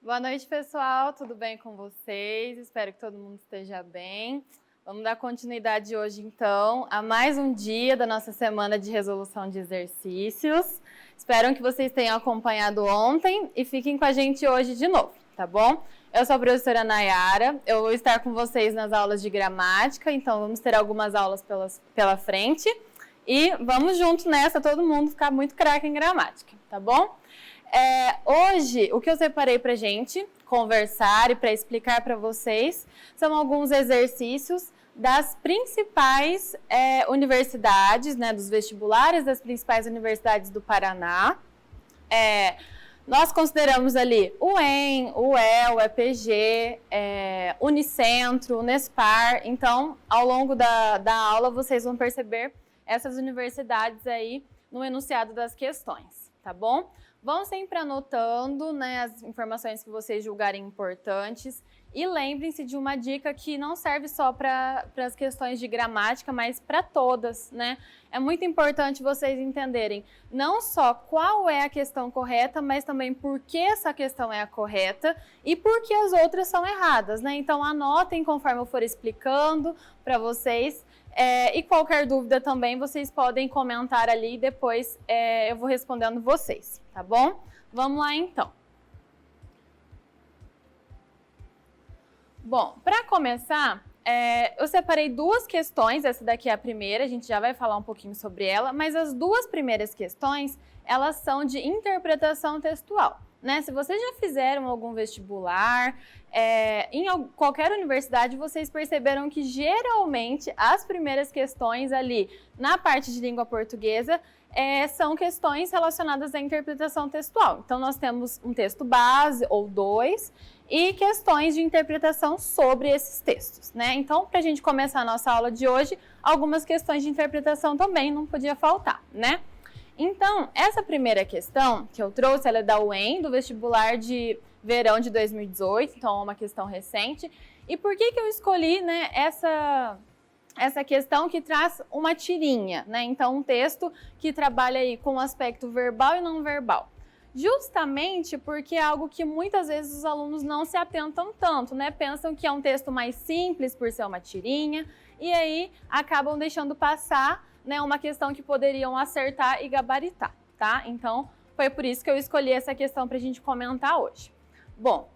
Boa noite, pessoal. Tudo bem com vocês? Espero que todo mundo esteja bem. Vamos dar continuidade hoje, então, a mais um dia da nossa semana de resolução de exercícios. Espero que vocês tenham acompanhado ontem e fiquem com a gente hoje de novo, tá bom? Eu sou a professora Nayara, eu vou estar com vocês nas aulas de gramática, então vamos ter algumas aulas pela frente. E vamos junto nessa, todo mundo ficar muito craque em gramática, tá bom? Hoje, o que eu separei pra gente conversar e para explicar para vocês são alguns exercícios das principais universidades, né, dos vestibulares das principais universidades do Paraná. Nós consideramos ali o UEM, o UEL, o EPG, Unicentro, Unespar. Então, ao longo da aula, vocês vão perceber essas universidades aí no enunciado das questões, tá bom? Vão sempre anotando, né, as informações que vocês julgarem importantes e lembrem-se de uma dica que não serve só para as questões de gramática, mas para todas, né? É muito importante vocês entenderem não só qual é a questão correta, mas também por que essa questão é a correta e por que as outras são erradas, né? Então anotem conforme eu for explicando para vocês. E qualquer dúvida também vocês podem comentar ali e depois eu vou respondendo vocês, tá bom? Vamos lá então. Bom, para começar, eu separei duas questões, essa daqui é a primeira, a gente já vai falar um pouquinho sobre ela, mas as duas primeiras questões, elas são de interpretação textual, né? Se vocês já fizeram algum vestibular, em qualquer universidade, vocês perceberam que geralmente as primeiras questões ali na parte de língua portuguesa são questões relacionadas à interpretação textual. Então, nós temos um texto base ou dois e questões de interpretação sobre esses textos, né? Então, para a gente começar a nossa aula de hoje, algumas questões de interpretação também não podia faltar, né? Então, essa primeira questão que eu trouxe, ela é da UEM, do vestibular de verão de 2018, então é uma questão recente. E por que eu escolhi, né, essa questão que traz uma tirinha, né? Então, um texto que trabalha aí com o aspecto verbal e não verbal. Justamente porque é algo que muitas vezes os alunos não se atentam tanto, né? Pensam que é um texto mais simples por ser uma tirinha e aí acabam deixando passar, né, uma questão que poderiam acertar e gabaritar, tá? Então, foi por isso que eu escolhi essa questão para a gente comentar hoje. Bom,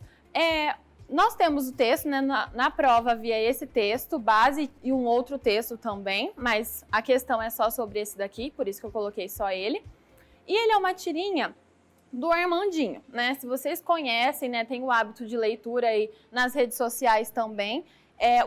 nós temos o texto, né? Na prova havia esse texto base e um outro texto também, mas a questão é só sobre esse daqui, por isso que eu coloquei só ele. E ele é uma tirinha do Armandinho, né? Se vocês conhecem, né, tem o hábito de leitura aí nas redes sociais também,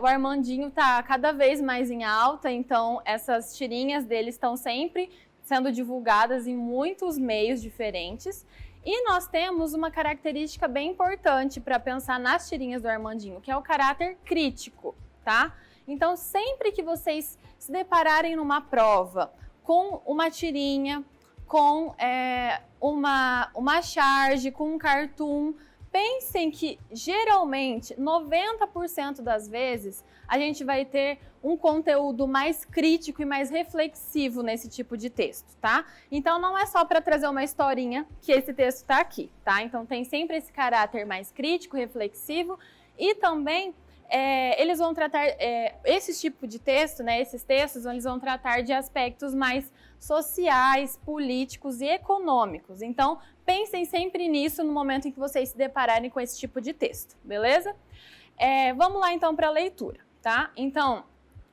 o Armandinho está cada vez mais em alta, então essas tirinhas dele estão sempre sendo divulgadas em muitos meios diferentes. E nós temos uma característica bem importante para pensar nas tirinhas do Armandinho, que é o caráter crítico, tá? Então, sempre que vocês se depararem numa prova com uma tirinha, com uma charge, com um cartoon, pensem que, geralmente, 90% das vezes, a gente vai ter um conteúdo mais crítico e mais reflexivo nesse tipo de texto, tá? Então, não é só para trazer uma historinha que esse texto está aqui, tá? Então, tem sempre esse caráter mais crítico, reflexivo e também eles vão tratar, esse tipo de texto, né, esses textos, eles vão tratar de aspectos mais sociais, políticos e econômicos. Então, pensem sempre nisso no momento em que vocês se depararem com esse tipo de texto, beleza? Vamos lá, então, para a leitura, tá? Então,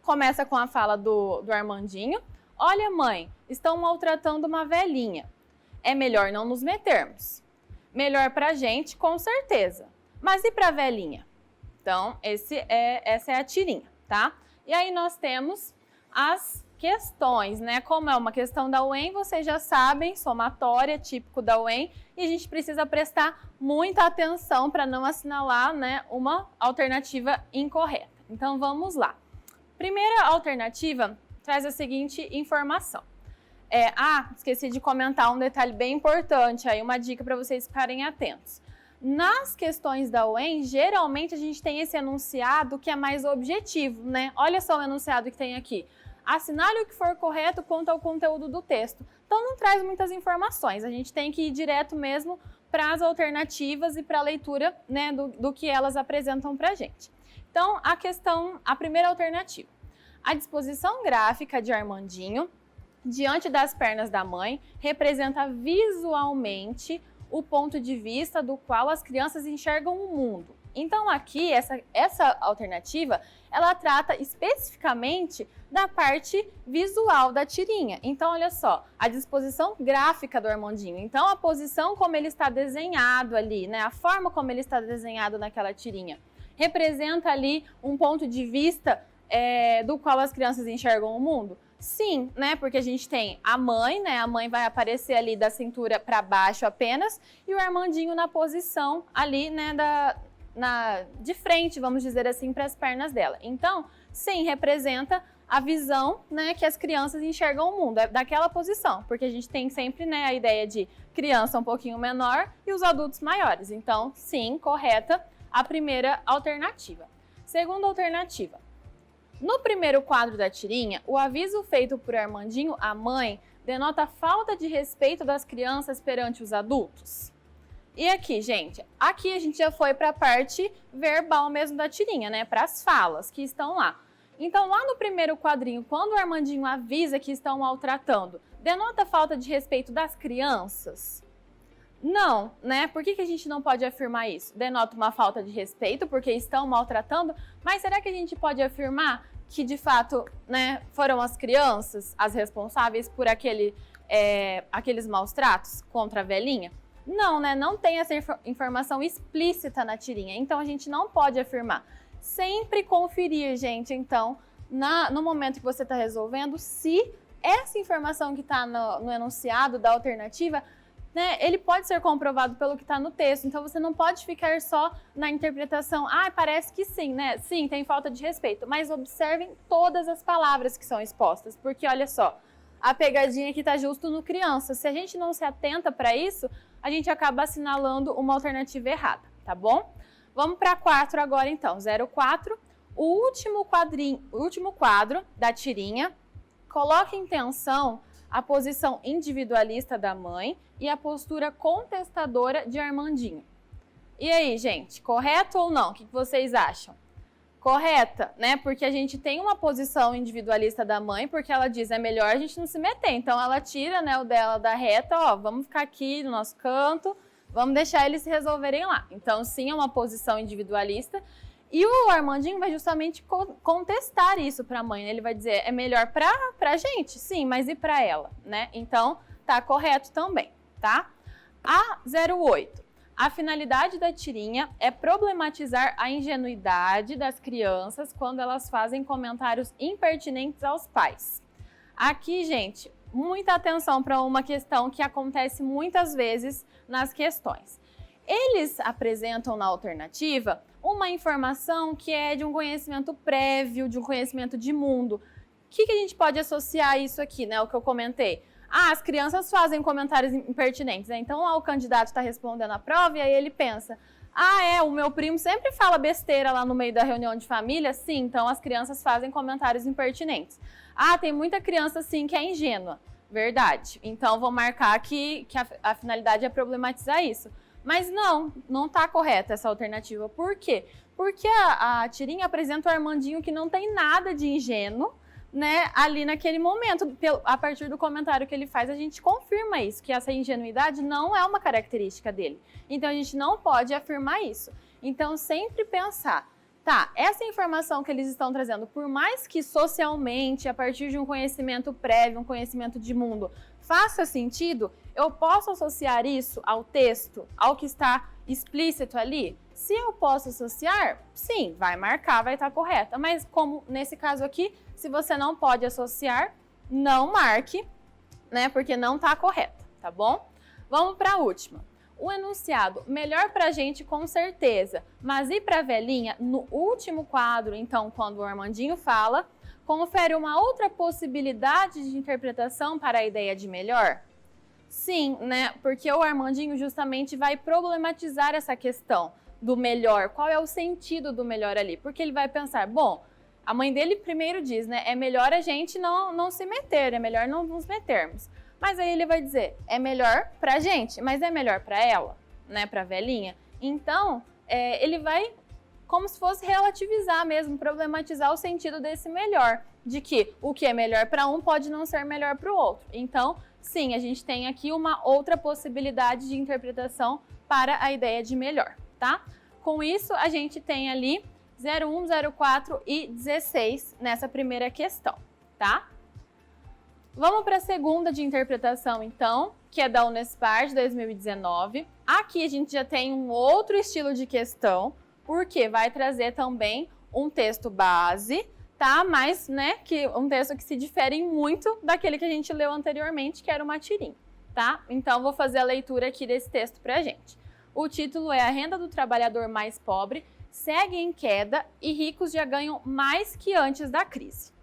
começa com a fala do Armandinho. Olha, mãe, estão maltratando uma velhinha. É melhor não nos metermos. Melhor para a gente, com certeza. Mas e para a velhinha? Então, essa é a tirinha, tá? E aí nós temos as questões, né? Como é uma questão da UEM, vocês já sabem, somatória, típico da UEM, e a gente precisa prestar muita atenção para não assinalar, né, uma alternativa incorreta. Então, vamos lá. Primeira alternativa traz a seguinte informação. Esqueci de comentar um detalhe bem importante, aí uma dica para vocês ficarem atentos. Nas questões da UEM, geralmente a gente tem esse enunciado que é mais objetivo, né? Olha só o enunciado que tem aqui. Assinale o que for correto quanto ao conteúdo do texto. Então não traz muitas informações, a gente tem que ir direto mesmo para as alternativas e para a leitura, né, do que elas apresentam para a gente. Então, a primeira alternativa. A disposição gráfica de Armandinho diante das pernas da mãe representa visualmente o ponto de vista do qual as crianças enxergam o mundo. Então aqui, essa alternativa, ela trata especificamente da parte visual da tirinha. Então olha só, a disposição gráfica do Armandinho. Então a posição como ele está desenhado ali, né, a forma como ele está desenhado naquela tirinha, representa ali um ponto de vista do qual as crianças enxergam o mundo? Sim, né? Porque a gente tem a mãe, né? A mãe vai aparecer ali da cintura para baixo apenas e o Armandinho na posição ali, né? De frente, vamos dizer assim, para as pernas dela. Então, sim, representa a visão, né, que as crianças enxergam o mundo, é daquela posição, porque a gente tem sempre, né, a ideia de criança um pouquinho menor e os adultos maiores. Então, sim, correta a primeira alternativa. Segunda alternativa. No primeiro quadro da tirinha, o aviso feito por Armandinho à mãe denota falta de respeito das crianças perante os adultos. E aqui, gente, aqui a gente já foi para a parte verbal mesmo da tirinha, né? Para as falas que estão lá. Então, lá no primeiro quadrinho, quando o Armandinho avisa que estão maltratando, denota falta de respeito das crianças? Não, né? Por que a gente não pode afirmar isso? Denota uma falta de respeito porque estão maltratando, mas será que a gente pode afirmar que, de fato, né, foram as crianças as responsáveis por aqueles maus tratos contra a velhinha? Não, né? Não tem essa informação explícita na tirinha, então a gente não pode afirmar. Sempre conferir, gente, então, no momento que você está resolvendo, se essa informação que está no enunciado da alternativa, né, ele pode ser comprovado pelo que está no texto, então você não pode ficar só na interpretação, parece que sim, né? Sim, tem falta de respeito, mas observem todas as palavras que são expostas, porque olha só, a pegadinha aqui está justo no criança. Se a gente não se atenta para isso, a gente acaba assinalando uma alternativa errada, tá bom? Vamos para 4 agora então, 04, o último quadro da tirinha, coloque em tensão a posição individualista da mãe e a postura contestadora de Armandinho. E aí, gente, correto ou não? O que vocês acham? Correta, né? Porque a gente tem uma posição individualista da mãe, porque ela diz, é melhor a gente não se meter. Então, ela tira, né, o dela da reta, ó, vamos ficar aqui no nosso canto, vamos deixar eles se resolverem lá. Então, sim, é uma posição individualista. E o Armandinho vai justamente contestar isso para a mãe, né? Ele vai dizer, é melhor pra gente? Sim, mas e para ela, né? Então, tá correto também, tá? A 08. A finalidade da tirinha é problematizar a ingenuidade das crianças quando elas fazem comentários impertinentes aos pais. Aqui, gente, muita atenção para uma questão que acontece muitas vezes nas questões. Eles apresentam na alternativa uma informação que é de um conhecimento prévio, de um conhecimento de mundo. O que a gente pode associar isso aqui, né? O que eu comentei. As crianças fazem comentários impertinentes, né? Então, o candidato está respondendo a prova e aí ele pensa, o meu primo sempre fala besteira lá no meio da reunião de família? Sim, então as crianças fazem comentários impertinentes. Tem muita criança, sim, que é ingênua. Verdade. Então, vou marcar aqui que a finalidade é problematizar isso. Mas não está correta essa alternativa. Por quê? Porque a tirinha apresenta o Armandinho que não tem nada de ingênuo, né, ali naquele momento. A partir do comentário que ele faz, a gente confirma isso, que essa ingenuidade não é uma característica dele. Então, a gente não pode afirmar isso. Então, sempre pensar, essa informação que eles estão trazendo, por mais que socialmente, a partir de um conhecimento prévio, um conhecimento de mundo, faça sentido, eu posso associar isso ao texto, ao que está explícito ali? Se eu posso associar, sim, vai marcar, vai estar correta. Mas como nesse caso aqui, se você não pode associar, não marque, né? Porque não está correta, tá bom? Vamos para a última. O enunciado, melhor pra gente com certeza, mas e pra velhinha? No último quadro, então, quando o Armandinho fala, confere uma outra possibilidade de interpretação para a ideia de melhor? Sim, né? Porque o Armandinho justamente vai problematizar essa questão do melhor. Qual é o sentido do melhor ali? Porque ele vai pensar, bom, a mãe dele primeiro diz, né? É melhor a gente não se meter, é melhor não nos metermos. Mas aí ele vai dizer, é melhor pra gente, mas é melhor pra ela? Sim, é melhor pra gente, mas é melhor pra ela? né, para a velhinha. Então, ele vai como se fosse relativizar mesmo, problematizar o sentido desse melhor, de que o que é melhor para um pode não ser melhor para o outro. Então, sim, a gente tem aqui uma outra possibilidade de interpretação para a ideia de melhor, tá? Com isso, a gente tem ali 01, 04 e 16 nessa primeira questão, tá? Vamos para a segunda de interpretação, então, que é da Unespar de 2019. Aqui a gente já tem um outro estilo de questão, porque vai trazer também um texto base, tá? Mas, né, um texto que se difere muito daquele que a gente leu anteriormente, que era o Matirim, tá? Então, vou fazer a leitura aqui desse texto pra gente. O título é A Renda do Trabalhador Mais Pobre segue em queda e ricos já ganham mais que antes da crise.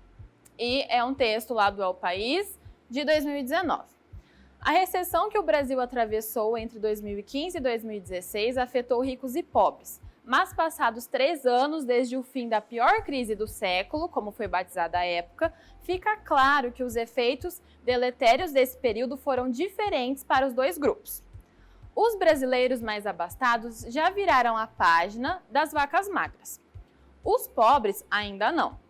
E é um texto lá do El País, de 2019. A recessão que o Brasil atravessou entre 2015 e 2016 afetou ricos e pobres, mas passados 3 anos desde o fim da pior crise do século, como foi batizada a época, fica claro que os efeitos deletérios desse período foram diferentes para os dois grupos. Os brasileiros mais abastados já viraram a página das vacas magras. Os pobres ainda não.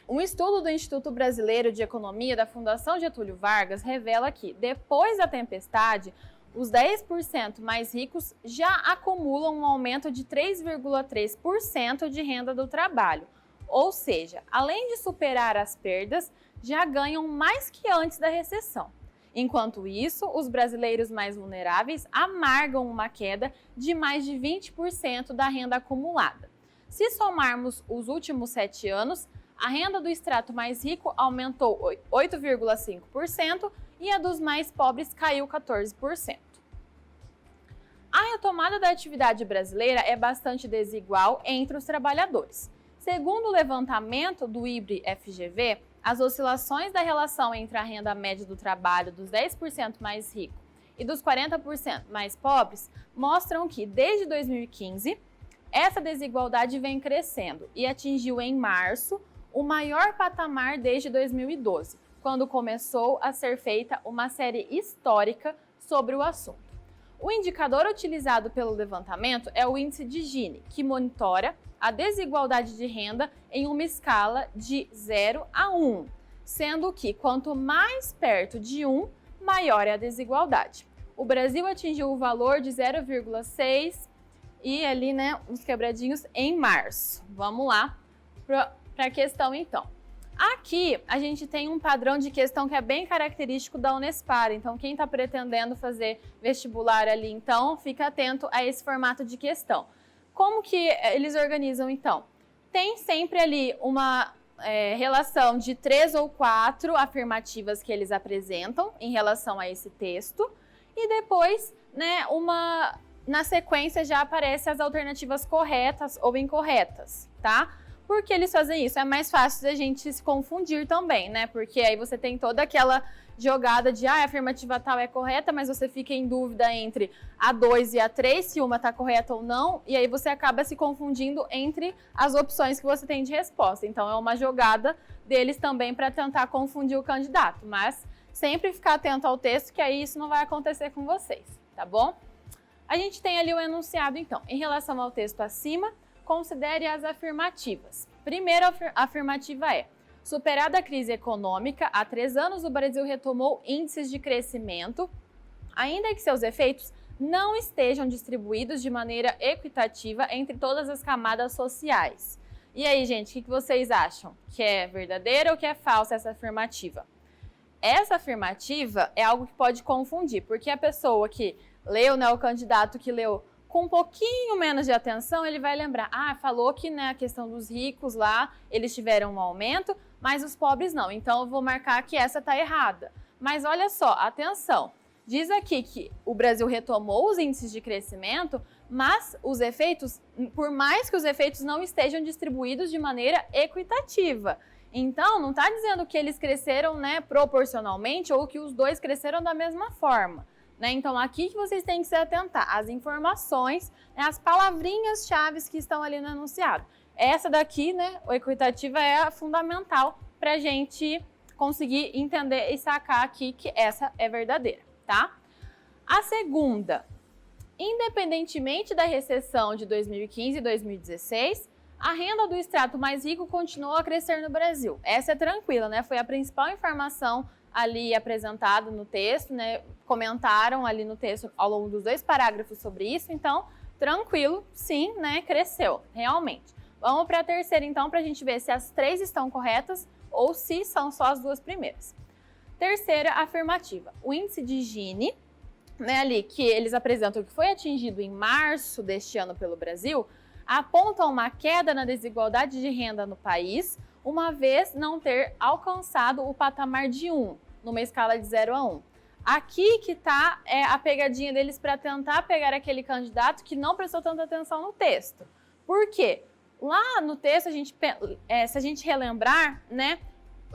Um estudo do Instituto Brasileiro de Economia da Fundação Getúlio Vargas revela que, depois da tempestade, os 10% mais ricos já acumulam um aumento de 3,3% de renda do trabalho. Ou seja, além de superar as perdas, já ganham mais que antes da recessão. Enquanto isso, os brasileiros mais vulneráveis amargam uma queda de mais de 20% da renda acumulada. Se somarmos os últimos 7 anos, a renda do extrato mais rico aumentou 8,5% e a dos mais pobres caiu 14%. A retomada da atividade brasileira é bastante desigual entre os trabalhadores. Segundo o levantamento do IBRE-FGV, as oscilações da relação entre a renda média do trabalho dos 10% mais ricos e dos 40% mais pobres mostram que, desde 2015, essa desigualdade vem crescendo e atingiu em março o maior patamar desde 2012, quando começou a ser feita uma série histórica sobre o assunto. O indicador utilizado pelo levantamento é o índice de Gini, que monitora a desigualdade de renda em uma escala de 0 a 1, sendo que quanto mais perto de 1, maior é a desigualdade. O Brasil atingiu o valor de 0,6 e ali, né, uns quebradinhos em março. Vamos lá para a questão, então. Aqui, a gente tem um padrão de questão que é bem característico da Unespar. Então, quem está pretendendo fazer vestibular ali, então, fica atento a esse formato de questão. Como que eles organizam, então? Tem sempre ali uma relação de 3 ou 4 afirmativas que eles apresentam em relação a esse texto. E depois, né, na sequência já aparecem as alternativas corretas ou incorretas, tá? Por que eles fazem isso? É mais fácil da gente se confundir também, né? Porque aí você tem toda aquela jogada de a afirmativa tal é correta, mas você fica em dúvida entre a 2 e a 3, se uma está correta ou não, e aí você acaba se confundindo entre as opções que você tem de resposta. Então, é uma jogada deles também para tentar confundir o candidato, mas sempre ficar atento ao texto, que aí isso não vai acontecer com vocês, tá bom? A gente tem ali o enunciado, então. Em relação ao texto acima, considere as afirmativas. Primeira afirmativa é: superada a crise econômica, há 3 anos o Brasil retomou índices de crescimento, ainda que seus efeitos não estejam distribuídos de maneira equitativa entre todas as camadas sociais. E aí, gente, o que vocês acham? Que é verdadeira ou que é falsa essa afirmativa? Essa afirmativa é algo que pode confundir, porque a pessoa que leu, né, o candidato que leu com um pouquinho menos de atenção, ele vai lembrar, falou que, né, a questão dos ricos lá, eles tiveram um aumento, mas os pobres não, então eu vou marcar que essa está errada. Mas olha só, atenção, diz aqui que o Brasil retomou os índices de crescimento, mas os efeitos, por mais que os efeitos não estejam distribuídos de maneira equitativa. Então, não está dizendo que eles cresceram, né, proporcionalmente ou que os dois cresceram da mesma forma. Né? Então, aqui que vocês têm que se atentar, as informações, né, as palavrinhas-chave que estão ali no enunciado. Essa daqui, né, o equitativa é a fundamental para a gente conseguir entender e sacar aqui que essa é verdadeira, tá? A segunda, Independentemente da recessão de 2015 e 2016, a renda do extrato mais rico continuou a crescer no Brasil. Essa é tranquila, né? Foi a principal informação ali apresentada no texto, né? Comentaram ali no texto ao longo dos 2 parágrafos sobre isso, então, tranquilo, sim, né? Cresceu, realmente. Vamos para a terceira, então, para a gente ver se as 3 estão corretas ou se são só as 2 primeiras. Terceira afirmativa, o índice de Gini, né, ali que eles apresentam que foi atingido em março deste ano pelo Brasil, aponta uma queda na desigualdade de renda no país, uma vez não ter alcançado o patamar de 1, numa escala de 0 a 1. Aqui que está a pegadinha deles para tentar pegar aquele candidato que não prestou tanta atenção no texto. Por quê? Lá no texto, se a gente relembrar, né,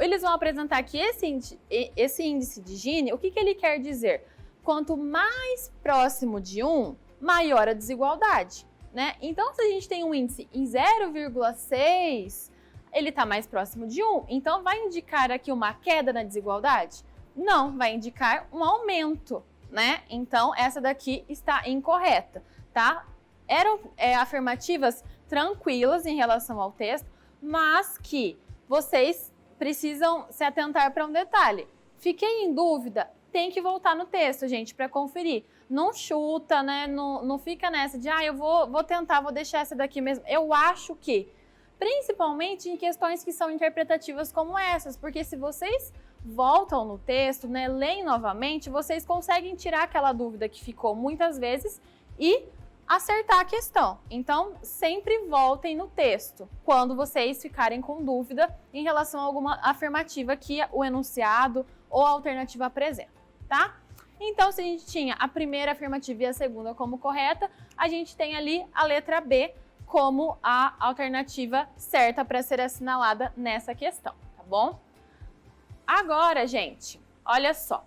eles vão apresentar que esse índice de Gini, o que ele quer dizer? Quanto mais próximo de 1, maior a desigualdade, né? Então, se a gente tem um índice em 0,6, ele está mais próximo de 1. Então, vai indicar aqui uma queda na desigualdade? Não, vai indicar um aumento, né? Então, essa daqui está incorreta, tá? Eram afirmativas tranquilas em relação ao texto, mas que vocês precisam se atentar para um detalhe. Fiquei em dúvida, tem que voltar no texto, gente, para conferir. Não chuta, né? Não fica nessa de, eu vou tentar, vou deixar essa daqui mesmo. Eu acho que, principalmente em questões que são interpretativas como essas, porque se vocês voltam no texto, né, leem novamente, vocês conseguem tirar aquela dúvida que ficou muitas vezes e acertar a questão. Então, sempre voltem no texto quando vocês ficarem com dúvida em relação a alguma afirmativa que o enunciado ou a alternativa apresenta, tá? Então, se a gente tinha a primeira afirmativa e a segunda como correta, a gente tem ali a letra B como a alternativa certa para ser assinalada nessa questão, tá bom? Agora, gente, olha só,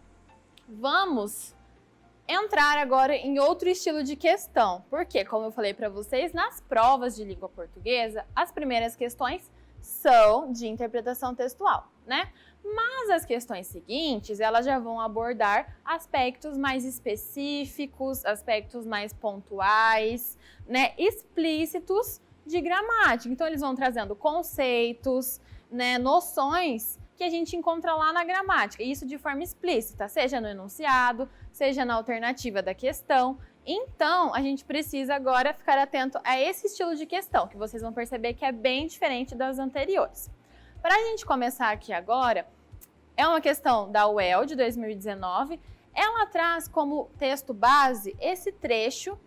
vamos entrar agora em outro estilo de questão, porque, como eu falei para vocês, nas provas de língua portuguesa, as primeiras questões são de interpretação textual, né? Mas as questões seguintes, elas já vão abordar aspectos mais específicos, aspectos mais pontuais, né, explícitos de gramática. Então, eles vão trazendo conceitos, né, noções que a gente encontra lá na gramática, e isso de forma explícita, seja no enunciado, seja na alternativa da questão. Então, a gente precisa agora ficar atento a esse estilo de questão, que vocês vão perceber que é bem diferente das anteriores. Para a gente começar aqui agora, é uma questão da UEL de 2019, ela traz como texto base esse trecho,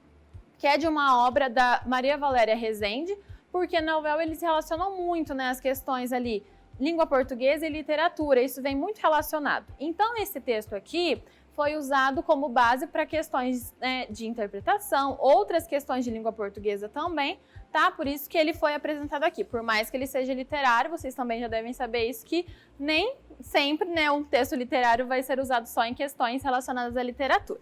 que é de uma obra da Maria Valéria Rezende, porque na UEL eles relacionam muito, né, as questões ali, língua portuguesa e literatura, isso vem muito relacionado. Então, esse texto aqui foi usado como base para questões, né, de interpretação, outras questões de língua portuguesa também, tá? Por isso que ele foi apresentado aqui. Por mais que ele seja literário, vocês também já devem saber isso, que nem sempre, né, um texto literário vai ser usado só em questões relacionadas à literatura.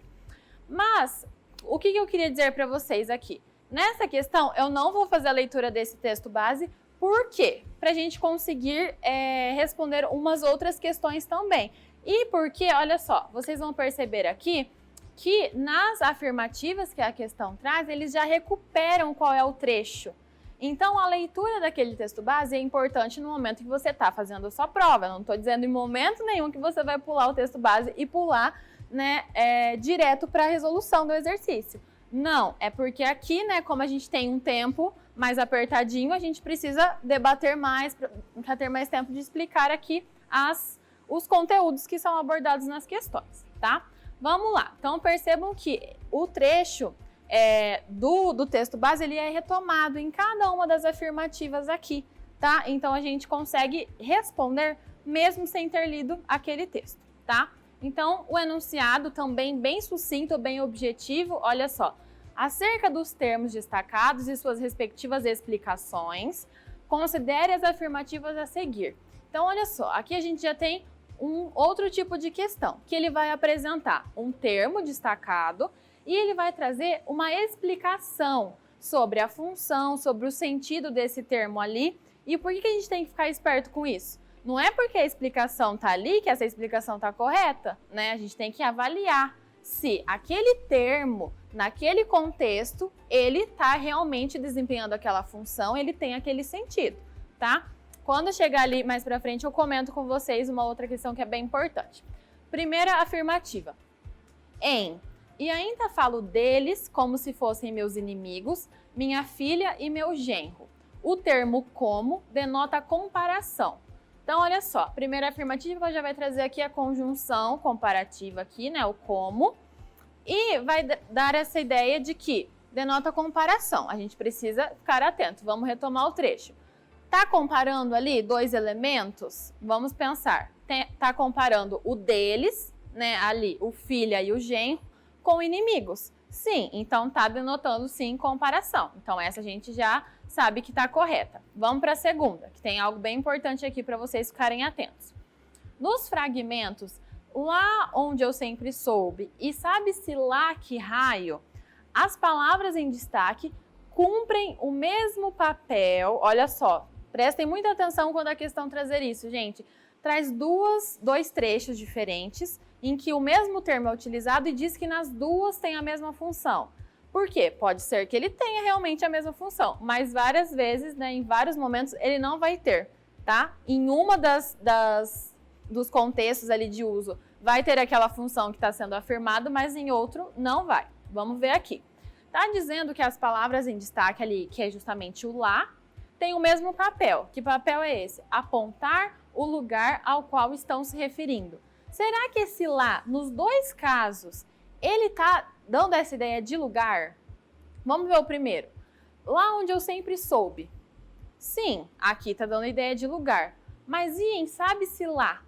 Mas, o que eu queria dizer para vocês aqui? Nessa questão, eu não vou fazer a leitura desse texto base. Por quê? Para a gente conseguir responder umas outras questões também. E porque, olha só, vocês vão perceber aqui que nas afirmativas que a questão traz, eles já recuperam qual é o trecho. Então, a leitura daquele texto base é importante no momento que você está fazendo a sua prova. Eu não estou dizendo em momento nenhum que você vai pular o texto base e pular, né, direto para a resolução do exercício. Não, é porque aqui, né, como a gente tem um tempo mais apertadinho, a gente precisa debater mais para ter mais tempo de explicar aqui os conteúdos que são abordados nas questões, tá? Vamos lá. Então, percebam que o trecho do texto base, ele é retomado em cada uma das afirmativas aqui, tá? Então, a gente consegue responder mesmo sem ter lido aquele texto, tá? Então, o enunciado também bem sucinto, bem objetivo, olha só. Acerca dos termos destacados e suas respectivas explicações, considere as afirmativas a seguir. Então, olha só, aqui a gente já tem um outro tipo de questão, que ele vai apresentar um termo destacado e ele vai trazer uma explicação sobre a função, sobre o sentido desse termo ali. E por que a gente tem que ficar esperto com isso? Não é porque a explicação está ali que essa explicação está correta, né? A gente tem que avaliar se aquele termo naquele contexto, ele está realmente desempenhando aquela função, ele tem aquele sentido, tá? Quando chegar ali mais pra frente, eu comento com vocês uma outra questão que é bem importante. Primeira afirmativa. Em. E ainda falo deles como se fossem meus inimigos, minha filha e meu genro. O termo como denota comparação. Então, olha só, primeira afirmativa já vai trazer aqui a conjunção comparativa aqui, né, o como, e vai dar essa ideia de que denota comparação. A gente precisa ficar atento. Vamos retomar o trecho. Tá comparando ali dois elementos? Vamos pensar. Tá comparando o deles, né, ali, o filha e o genro, com inimigos. Sim, então tá denotando sim comparação. Então essa a gente já sabe que tá correta. Vamos para a segunda, que tem algo bem importante aqui para vocês ficarem atentos. Nos fragmentos, lá onde eu sempre soube e sabe-se lá que raio, as palavras em destaque cumprem o mesmo papel. Olha só, prestem muita atenção quando a questão trazer isso, gente. Traz dois trechos diferentes em que o mesmo termo é utilizado e diz que nas duas tem a mesma função. Por quê? Pode ser que ele tenha realmente a mesma função, mas várias vezes, né, em vários momentos, ele não vai ter, tá? Em uma dos contextos ali de uso, vai ter aquela função que está sendo afirmado, mas em outro não vai. Vamos ver aqui. Tá dizendo que as palavras em destaque ali, que é justamente o lá, tem o mesmo papel. Que papel é esse? Apontar o lugar ao qual estão se referindo. Será que esse lá, nos dois casos, ele está dando essa ideia de lugar? Vamos ver o primeiro. Lá onde eu sempre soube. Sim, aqui está dando ideia de lugar. Mas e em sabe-se lá?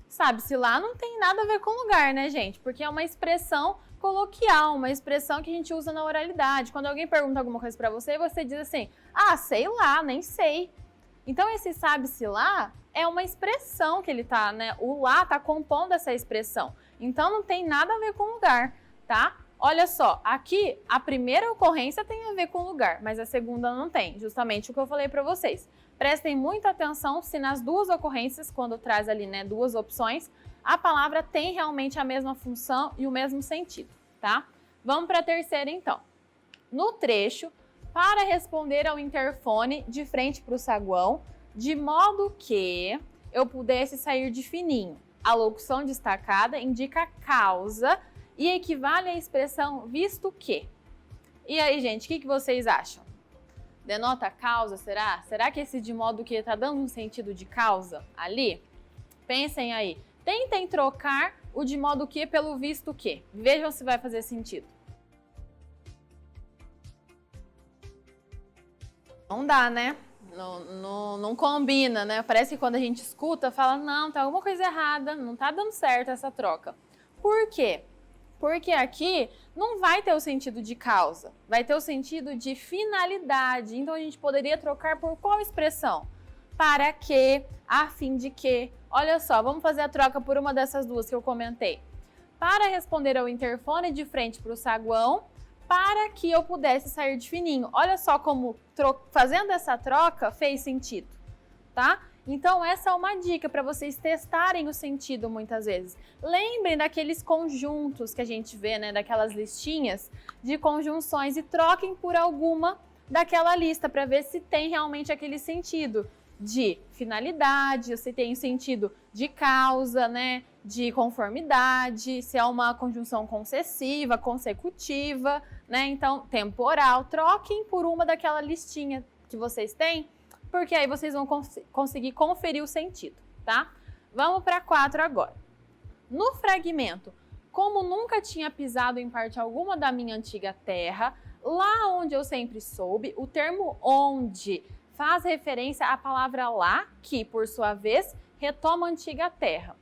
Sabe-se lá não tem nada a ver com lugar, né, gente? Porque é uma expressão coloquial, uma expressão que a gente usa na oralidade. Quando alguém pergunta alguma coisa para você, você diz assim, ah, sei lá, nem sei. Então, esse sabe-se lá é uma expressão que ele tá, né? O lá tá compondo essa expressão. Então, não tem nada a ver com lugar, tá? Olha só, aqui a primeira ocorrência tem a ver com lugar, mas a segunda não tem, justamente o que eu falei para vocês. Prestem muita atenção se nas duas ocorrências, quando traz ali, né, duas opções, a palavra tem realmente a mesma função e o mesmo sentido, tá? Vamos para a terceira, então. No trecho, para responder ao interfone de frente para o saguão, de modo que eu pudesse sair de fininho. A locução destacada indica causa e equivale à expressão visto que. E aí, gente, o que vocês acham? Denota causa, será? Será que esse de modo que está dando um sentido de causa ali? Pensem aí. Tentem trocar o de modo que pelo visto que. Vejam se vai fazer sentido. Não dá, né? Não combina, né? Parece que quando a gente escuta, fala, não, tá alguma coisa errada, não tá dando certo essa troca. Por quê? Porque aqui não vai ter o sentido de causa, vai ter o sentido de finalidade. Então a gente poderia trocar por qual expressão? Para que, a fim de que. Olha só, vamos fazer a troca por uma dessas duas que eu comentei. Para responder ao interfone de frente para o saguão, para que eu pudesse sair de fininho. Olha só como fazendo essa troca fez sentido, tá? Então essa é uma dica para vocês testarem o sentido muitas vezes. Lembrem daqueles conjuntos que a gente vê, né, daquelas listinhas de conjunções e troquem por alguma daquela lista para ver se tem realmente aquele sentido de finalidade, se tem sentido de causa, né, de conformidade, se é uma conjunção concessiva, consecutiva, né, então temporal. Troquem por uma daquela listinha que vocês têm, porque aí vocês vão conseguir conferir o sentido, tá? Vamos para 4 agora. No fragmento, como nunca tinha pisado em parte alguma da minha antiga terra, lá onde eu sempre soube, o termo onde faz referência à palavra lá, que, por sua vez, retoma a antiga terra.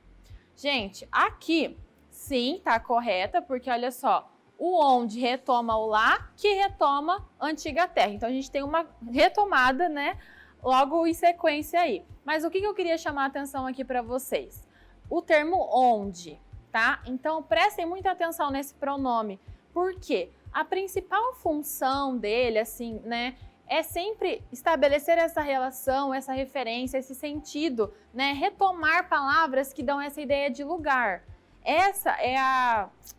Gente, aqui, sim, tá correta, porque olha só, o onde retoma o lá, que retoma a antiga terra. Então, a gente tem uma retomada, né, logo em sequência aí. Mas o que eu queria chamar a atenção aqui para vocês? O termo onde, tá? Então, prestem muita atenção nesse pronome, porque a principal função dele, assim, né, é sempre estabelecer essa relação, essa referência, esse sentido, né? Retomar palavras que dão essa ideia de lugar. Essa é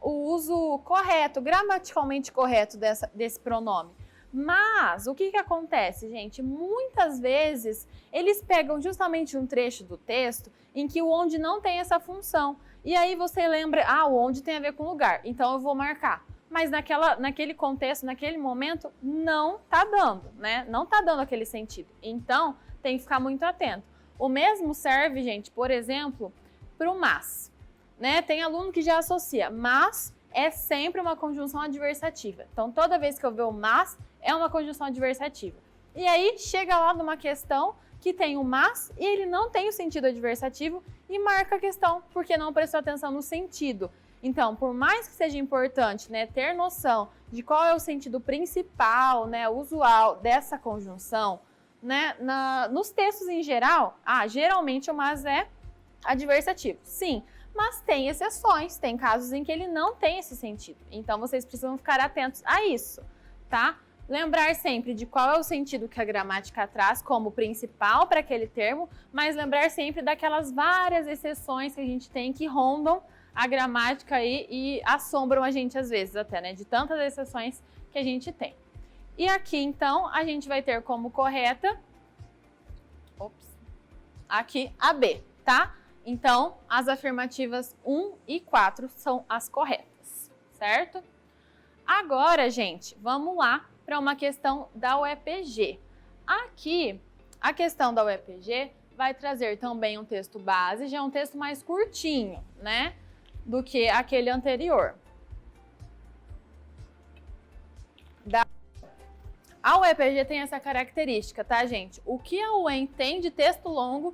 o uso correto, gramaticalmente correto desse pronome. Mas o que acontece, gente? Muitas vezes eles pegam justamente um trecho do texto em que o onde não tem essa função. E aí você lembra, o onde tem a ver com lugar, então eu vou marcar. Mas naquele contexto, naquele momento, não tá dando, né? Não tá dando aquele sentido. Então, tem que ficar muito atento. O mesmo serve, gente, por exemplo, para o mas, né? Tem aluno que já associa, mas é sempre uma conjunção adversativa. Então, toda vez que eu ver o mas, é uma conjunção adversativa. E aí, chega lá numa questão que tem o mas e ele não tem o sentido adversativo e marca a questão porque não prestou atenção no sentido. Então, por mais que seja importante, né, ter noção de qual é o sentido principal, né, usual dessa conjunção, né, nos textos em geral, geralmente o mas é adversativo, sim, mas tem exceções, tem casos em que ele não tem esse sentido. Então, vocês precisam ficar atentos a isso, tá? Lembrar sempre de qual é o sentido que a gramática traz como principal para aquele termo, mas lembrar sempre daquelas várias exceções que a gente tem que rondam a gramática aí e assombram a gente às vezes até, né? De tantas exceções que a gente tem. E aqui, então, a gente vai ter como correta, aqui a B, tá? Então, as afirmativas 1 e 4 são as corretas, certo? Agora, gente, vamos lá para uma questão da UEPG. Aqui, a questão da UEPG vai trazer também um texto base, já é um texto mais curtinho, né, do que aquele anterior. A UEPG tem essa característica, tá, gente? O que a UEM tem de texto longo,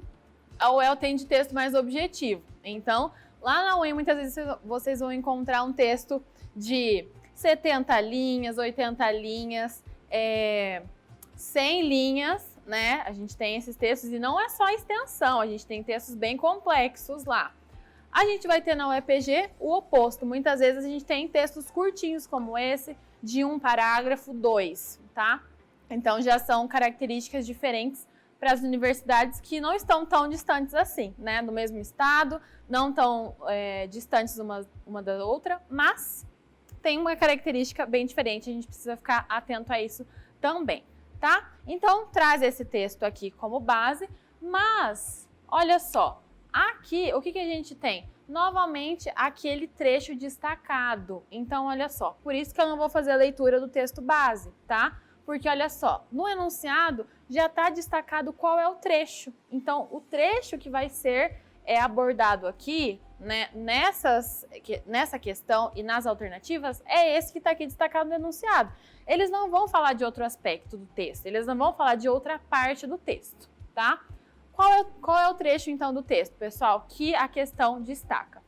a UEL tem de texto mais objetivo. Então, lá na UEM, muitas vezes vocês vão encontrar um texto de 70 linhas, 80 linhas, 100 linhas, né? A gente tem esses textos e não é só extensão, a gente tem textos bem complexos lá. A gente vai ter na UEPG o oposto. Muitas vezes a gente tem textos curtinhos como esse, de um parágrafo, 2, tá? Então já são características diferentes para as universidades que não estão tão distantes assim, né? Do mesmo estado, não tão distantes uma da outra, mas tem uma característica bem diferente, a gente precisa ficar atento a isso também, tá? Então, traz esse texto aqui como base, mas, olha só, aqui, o que a gente tem? Novamente, aquele trecho destacado. Então, olha só, por isso que eu não vou fazer a leitura do texto base, tá? Porque, olha só, no enunciado já está destacado qual é o trecho. Então, o trecho que vai ser abordado aqui, né, nessa questão e nas alternativas, é esse que está aqui destacado no enunciado. Eles não vão falar de outro aspecto do texto, eles não vão falar de outra parte do texto, tá? Qual é o trecho, então, do texto, pessoal, que a questão destaca?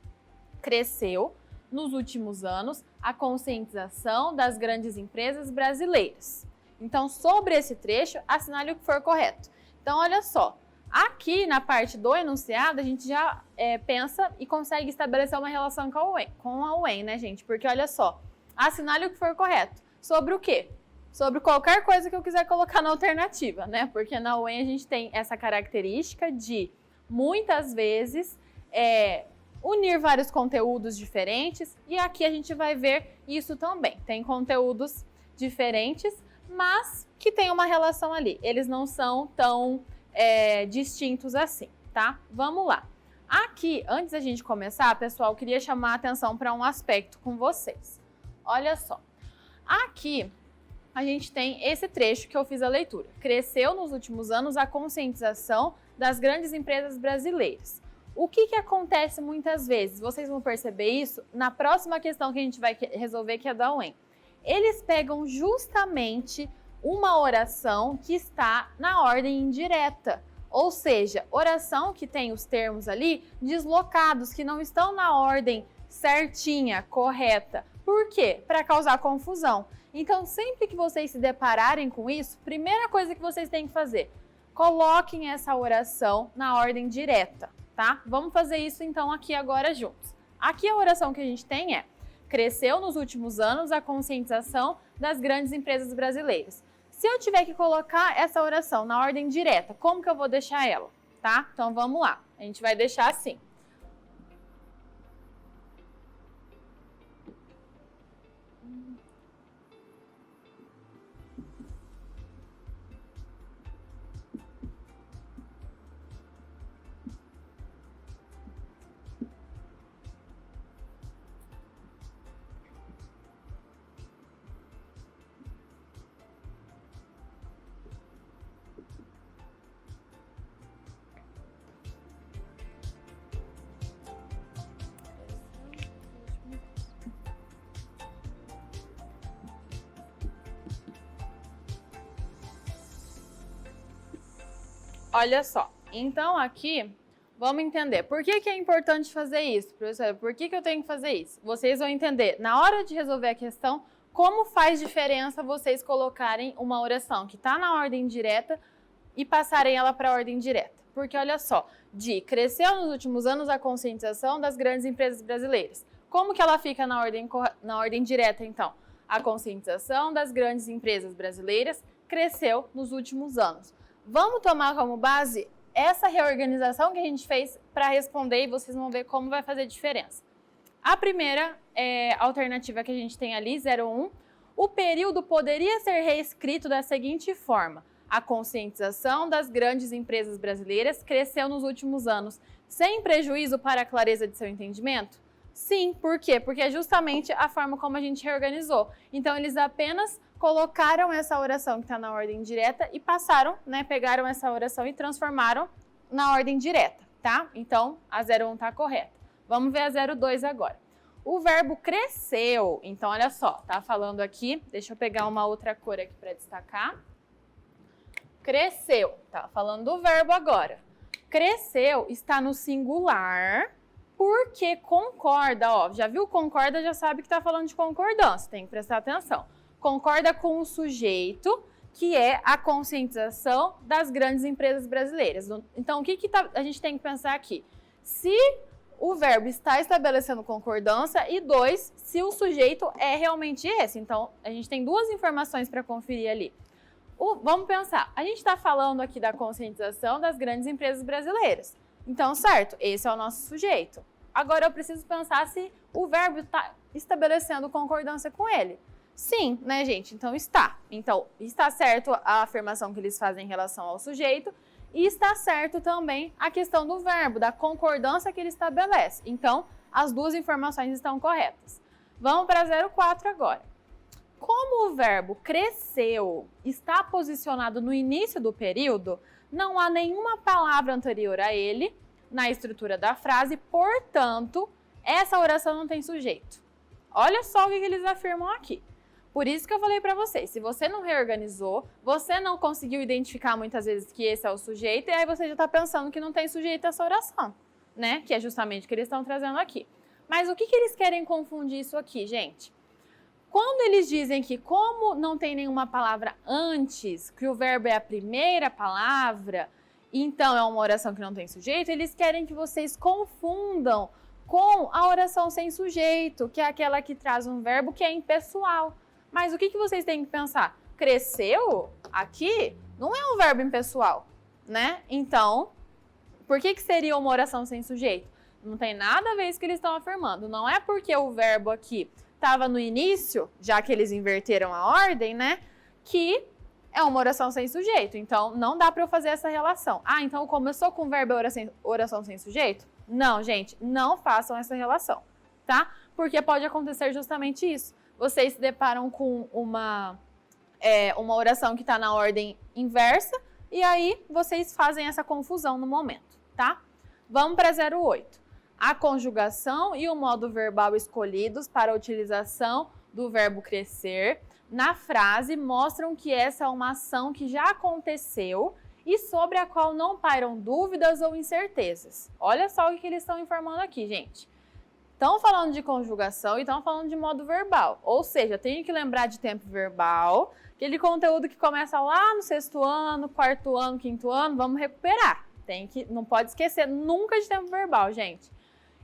Cresceu, nos últimos anos, a conscientização das grandes empresas brasileiras. Então, sobre esse trecho, assinale o que for correto. Então, olha só, aqui na parte do enunciado, a gente já pensa e consegue estabelecer uma relação com a UEM, né, gente? Porque, olha só, assinale o que for correto. Sobre o quê? Sobre qualquer coisa que eu quiser colocar na alternativa, né? Porque na UEM a gente tem essa característica de, muitas vezes, unir vários conteúdos diferentes, e aqui a gente vai ver isso também. Tem conteúdos diferentes, mas que tem uma relação ali. Eles não são tão distintos assim, tá? Vamos lá. Aqui, antes da gente começar, pessoal, eu queria chamar a atenção para um aspecto com vocês. Olha só. Aqui, a gente tem esse trecho que eu fiz a leitura. Cresceu nos últimos anos a conscientização das grandes empresas brasileiras. O que acontece muitas vezes? Vocês vão perceber isso na próxima questão que a gente vai resolver, que é da UEM. Eles pegam justamente uma oração que está na ordem indireta, ou seja, oração que tem os termos ali deslocados, que não estão na ordem certinha, correta. Por quê? Para causar confusão. Então, sempre que vocês se depararem com isso, primeira coisa que vocês têm que fazer, coloquem essa oração na ordem direta, tá? Vamos fazer isso então aqui agora juntos. Aqui a oração que a gente tem é: cresceu nos últimos anos a conscientização das grandes empresas brasileiras. Se eu tiver que colocar essa oração na ordem direta, como que eu vou deixar ela, tá? Então vamos lá, a gente vai deixar assim. Olha só, então aqui, vamos entender por que é importante fazer isso, professora, por que eu tenho que fazer isso? Vocês vão entender, na hora de resolver a questão, como faz diferença vocês colocarem uma oração que está na ordem direta e passarem ela para a ordem direta. Porque olha só, cresceu nos últimos anos a conscientização das grandes empresas brasileiras. Como que ela fica na ordem direta, então? A conscientização das grandes empresas brasileiras cresceu nos últimos anos. Vamos tomar como base essa reorganização que a gente fez para responder e vocês vão ver como vai fazer diferença. A primeira alternativa que a gente tem ali, 01, o período poderia ser reescrito da seguinte forma: a conscientização das grandes empresas brasileiras cresceu nos últimos anos, sem prejuízo para a clareza de seu entendimento? Sim, por quê? Porque é justamente a forma como a gente reorganizou. Então, eles apenas colocaram essa oração que está na ordem direta e passaram, pegaram essa oração e transformaram na ordem direta, tá? Então, a 01 está correta. Vamos ver a 02 agora. O verbo cresceu, então olha só, tá falando aqui, deixa eu pegar uma outra cor aqui para destacar. Cresceu, tá falando do verbo agora. Cresceu está no singular, porque concorda, ó, já viu concorda, já sabe que tá falando de concordância, tem que prestar atenção. Concorda com o sujeito, que é a conscientização das grandes empresas brasileiras. Então, o que a gente tem que pensar aqui? Se o verbo está estabelecendo concordância e 2, se o sujeito é realmente esse. Então, a gente tem duas informações para conferir ali. Vamos pensar, a gente está falando aqui da conscientização das grandes empresas brasileiras. Então, certo, esse é o nosso sujeito. Agora, eu preciso pensar se o verbo está estabelecendo concordância com ele. Sim, né, gente? Então, está. Então, está certo a afirmação que eles fazem em relação ao sujeito e está certo também a questão do verbo, da concordância que ele estabelece. Então, as duas informações estão corretas. Vamos para 04 agora. Como o verbo cresceu está posicionado no início do período, não há nenhuma palavra anterior a ele na estrutura da frase, portanto, essa oração não tem sujeito. Olha só o que eles afirmam aqui. Por isso que eu falei para vocês, se você não reorganizou, você não conseguiu identificar muitas vezes que esse é o sujeito, e aí você já está pensando que não tem sujeito essa oração, né? Que é justamente o que eles estão trazendo aqui. Mas o que eles querem confundir isso aqui, gente? Quando eles dizem que como não tem nenhuma palavra antes, que o verbo é a primeira palavra, então é uma oração que não tem sujeito, eles querem que vocês confundam com a oração sem sujeito, que é aquela que traz um verbo que é impessoal. Mas o que vocês têm que pensar? Cresceu aqui não é um verbo impessoal, né? Então, por que seria uma oração sem sujeito? Não tem nada a ver isso que eles estão afirmando. Não é porque o verbo aqui estava no início, já que eles inverteram a ordem, né? Que é uma oração sem sujeito. Então, não dá para eu fazer essa relação. Ah, então começou com o verbo oração sem sujeito? Não, gente, não façam essa relação, tá? Porque pode acontecer justamente isso. Vocês se deparam com uma oração que está na ordem inversa e aí vocês fazem essa confusão no momento, tá? Vamos para 08. A conjugação e o modo verbal escolhidos para a utilização do verbo crescer na frase mostram que essa é uma ação que já aconteceu e sobre a qual não pairam dúvidas ou incertezas. Olha só o que eles estão informando aqui, gente. Estão falando de conjugação e estão falando de modo verbal. Ou seja, tem que lembrar de tempo verbal, aquele conteúdo que começa lá no 6º ano, 4º ano, 5º ano, vamos recuperar. Não pode esquecer nunca de tempo verbal, gente.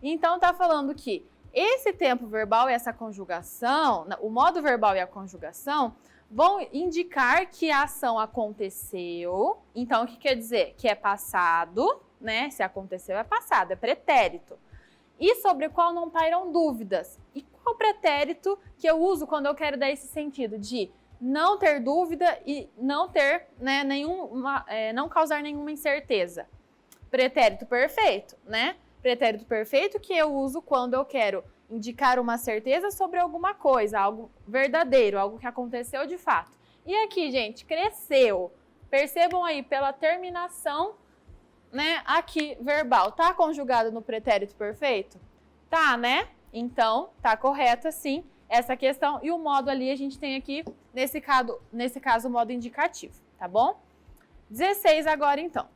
Então, está falando que esse tempo verbal e essa conjugação, o modo verbal e a conjugação, vão indicar que a ação aconteceu. Então, o que quer dizer? Que é passado, né? Se aconteceu, é passado, é pretérito. E sobre o qual não pairam dúvidas. E qual pretérito que eu uso quando eu quero dar esse sentido de não ter dúvida e não ter, né, não causar nenhuma incerteza? Pretérito perfeito, né? Pretérito perfeito que eu uso quando eu quero indicar uma certeza sobre alguma coisa, algo verdadeiro, algo que aconteceu de fato. E aqui, gente, cresceu. Percebam aí pela terminação, né, aqui verbal. Tá conjugado no pretérito perfeito? Tá, né? Então, tá correta sim essa questão. E o modo ali a gente tem aqui, nesse caso o modo indicativo, tá bom? 16 agora então.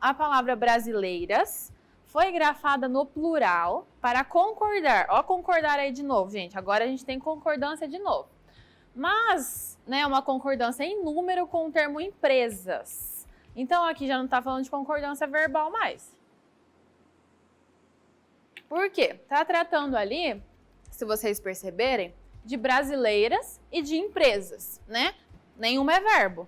A palavra brasileiras foi grafada no plural para concordar. Ó, concordar aí de novo, gente. Agora a gente tem concordância de novo. Mas, né, uma concordância em número com o termo empresas. Então, aqui já não está falando de concordância verbal mais. Por quê? Está tratando ali, se vocês perceberem, de brasileiras e de empresas, né? Nenhuma é verbo.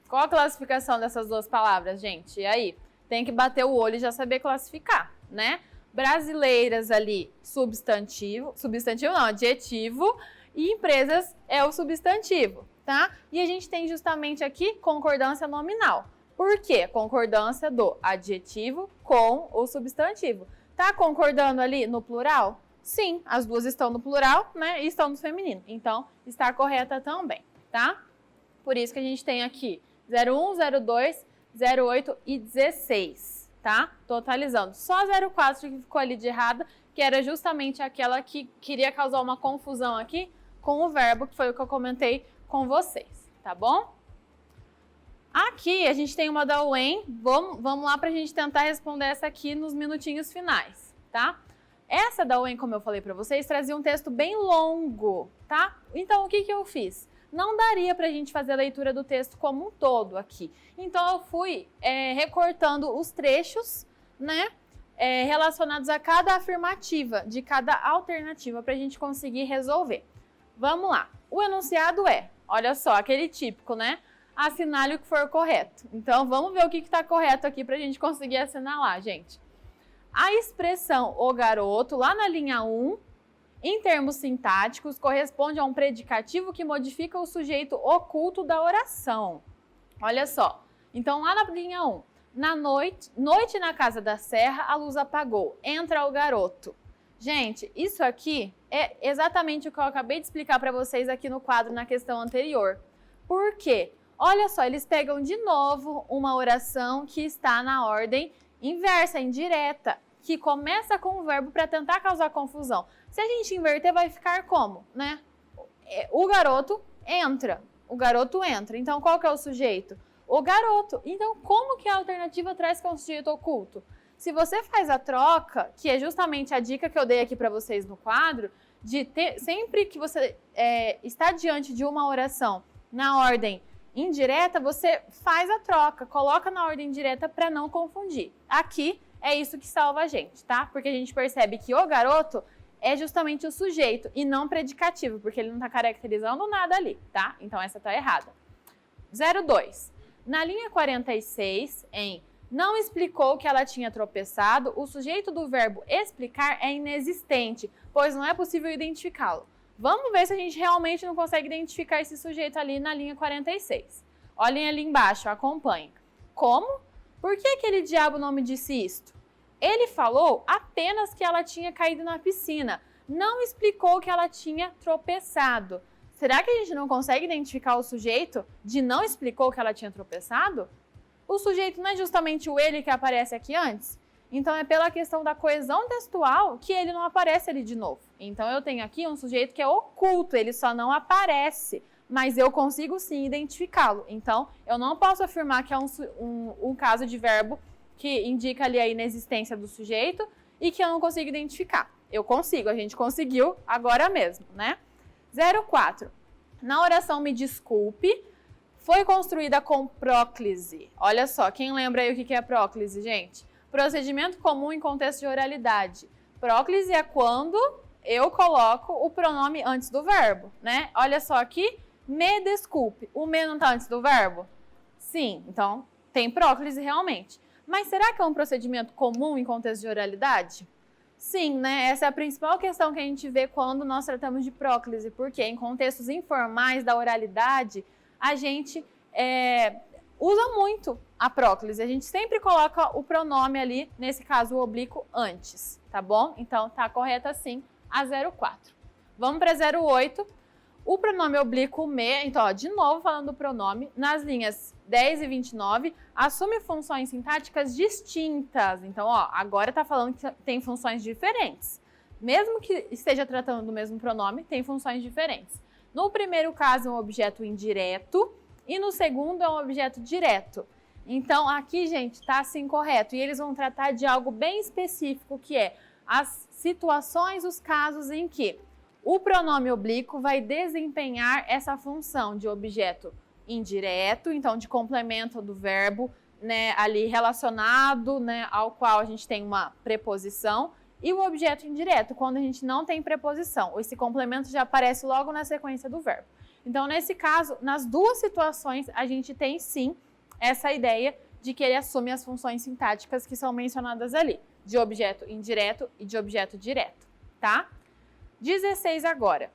Qual a classificação dessas duas palavras, gente? E aí? Tem que bater o olho e já saber classificar, né? Brasileiras ali, substantivo não, adjetivo, e empresas é o substantivo, tá? E a gente tem justamente aqui concordância nominal. Por quê? Concordância do adjetivo com o substantivo. Tá concordando ali no plural? Sim, as duas estão no plural, né? E estão no feminino. Então, está correta também, tá? Por isso que a gente tem aqui 01, 02, 08 e 16, tá? Totalizando. Só 04 que ficou ali de errada, que era justamente aquela que queria causar uma confusão aqui com o verbo, que foi o que eu comentei com vocês, tá bom? Aqui a gente tem uma da UEM, vamos lá para a gente tentar responder essa aqui nos minutinhos finais, tá? Essa da UEM, como eu falei para vocês, trazia um texto bem longo, tá? Então, o que eu fiz? Não daria para a gente fazer a leitura do texto como um todo aqui. Então, eu fui recortando os trechos, né, relacionados a cada afirmativa, de cada alternativa, para a gente conseguir resolver. Vamos lá. O enunciado olha só, aquele típico, né? Assinale o que for correto. Então, vamos ver o que está correto aqui para a gente conseguir assinalar, gente. A expressão o garoto, lá na linha 1, em termos sintáticos, corresponde a um predicativo que modifica o sujeito oculto da oração. Olha só. Então, lá na linha 1, na noite na casa da serra, a luz apagou. Entra o garoto. Gente, isso aqui é exatamente o que eu acabei de explicar para vocês aqui no quadro na questão anterior. Por quê? Olha só, eles pegam de novo uma oração que está na ordem inversa, indireta, que começa com o verbo para tentar causar confusão. Se a gente inverter, vai ficar como, né? O garoto entra. O garoto entra. Então, qual que é o sujeito? O garoto. Então, como que a alternativa traz que é um sujeito oculto? Se você faz a troca, que é justamente a dica que eu dei aqui para vocês no quadro, de ter, sempre que você está diante de uma oração na ordem indireta, você faz a troca, coloca na ordem direta para não confundir. Aqui é isso que salva a gente, tá? Porque a gente percebe que o garoto é justamente o sujeito e não predicativo, porque ele não está caracterizando nada ali, tá? Então essa tá errada. 02. Na linha 46, em não explicou que ela tinha tropeçado, o sujeito do verbo explicar é inexistente, pois não é possível identificá-lo. Vamos ver se a gente realmente não consegue identificar esse sujeito ali na linha 46. Olhem ali embaixo, acompanhem. Como? Por que aquele diabo não me disse isto? Ele falou apenas que ela tinha caído na piscina, não explicou que ela tinha tropeçado. Será que a gente não consegue identificar o sujeito de não explicou que ela tinha tropeçado? O sujeito não é justamente o ele que aparece aqui antes? Então, é pela questão da coesão textual que ele não aparece ali de novo. Então, eu tenho aqui um sujeito que é oculto, ele só não aparece, mas eu consigo sim identificá-lo. Então, eu não posso afirmar que é um caso de verbo que indica ali a inexistência do sujeito e que eu não consigo identificar. Eu consigo, a gente conseguiu agora mesmo, né? 04. Na oração me desculpe, foi construída com próclise. Olha só, quem lembra aí o que é próclise, gente? Procedimento comum em contexto de oralidade. Próclise é quando eu coloco o pronome antes do verbo, né? Olha só aqui, me desculpe. O me não está antes do verbo? Sim, então tem próclise realmente. Mas será que é um procedimento comum em contexto de oralidade? Sim, né? Essa é a principal questão que a gente vê quando nós tratamos de próclise, porque em contextos informais da oralidade, a gente usa muito a próclise. A gente sempre coloca o pronome ali, nesse caso o oblíquo, antes, tá bom? Então, tá correto assim a 04. Vamos para 08. O pronome oblíquo me, então, ó, de novo falando do pronome, nas linhas 10 e 29, assume funções sintáticas distintas. Então, ó, agora tá falando que tem funções diferentes. Mesmo que esteja tratando do mesmo pronome, tem funções diferentes. No primeiro caso, é um objeto indireto e no segundo é um objeto direto. Então, aqui, gente, tá assim correto. E eles vão tratar de algo bem específico, que é as situações, os casos em que o pronome oblíquo vai desempenhar essa função de objeto indireto, então de complemento do verbo, né, ali relacionado, né, ao qual a gente tem uma preposição, e o objeto indireto, quando a gente não tem preposição. Esse complemento já aparece logo na sequência do verbo. Então, nesse caso, nas duas situações, a gente tem sim essa ideia de que ele assume as funções sintáticas que são mencionadas ali, de objeto indireto e de objeto direto, tá? 16 agora.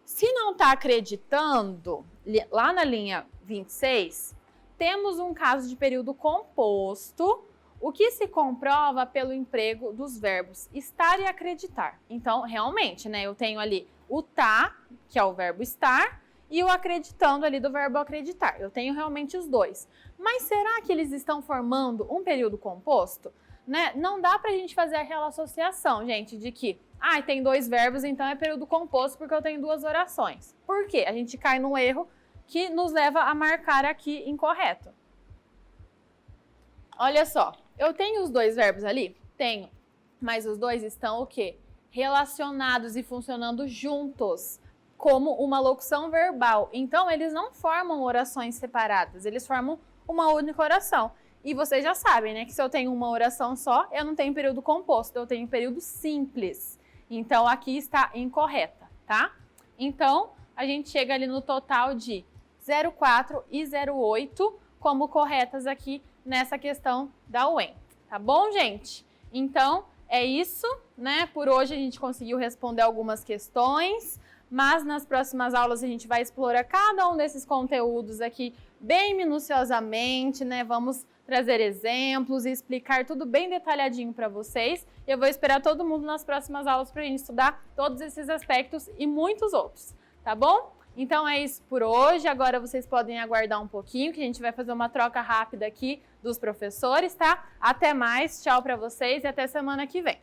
Se não está acreditando, lá na linha 26, temos um caso de período composto, o que se comprova pelo emprego dos verbos estar e acreditar. Então, realmente, né, eu tenho ali o tá, que é o verbo estar, e o acreditando ali do verbo acreditar. Eu tenho realmente os dois. Mas será que eles estão formando um período composto? Né? Não dá pra gente fazer aquela associação, gente, de que tem dois verbos, então é período composto porque eu tenho duas orações. Por quê? A gente cai num erro que nos leva a marcar aqui incorreto. Olha só, eu tenho os dois verbos ali? Tenho. Mas os dois estão o quê? Relacionados e funcionando juntos, como uma locução verbal. Então, eles não formam orações separadas, eles formam uma única oração. E vocês já sabem, né, que se eu tenho uma oração só, eu não tenho período composto, eu tenho período simples. Então, aqui está incorreta, tá? Então, a gente chega ali no total de 04 e 08 como corretas aqui nessa questão da UEM. Tá bom, gente? Então, é isso, né? Por hoje a gente conseguiu responder algumas questões, mas nas próximas aulas a gente vai explorar cada um desses conteúdos aqui bem minuciosamente, né? Vamos trazer exemplos e explicar tudo bem detalhadinho para vocês. Eu vou esperar todo mundo nas próximas aulas para a gente estudar todos esses aspectos e muitos outros, tá bom? Então é isso por hoje. Agora vocês podem aguardar um pouquinho, que a gente vai fazer uma troca rápida aqui dos professores, tá? Até mais, tchau para vocês e até semana que vem.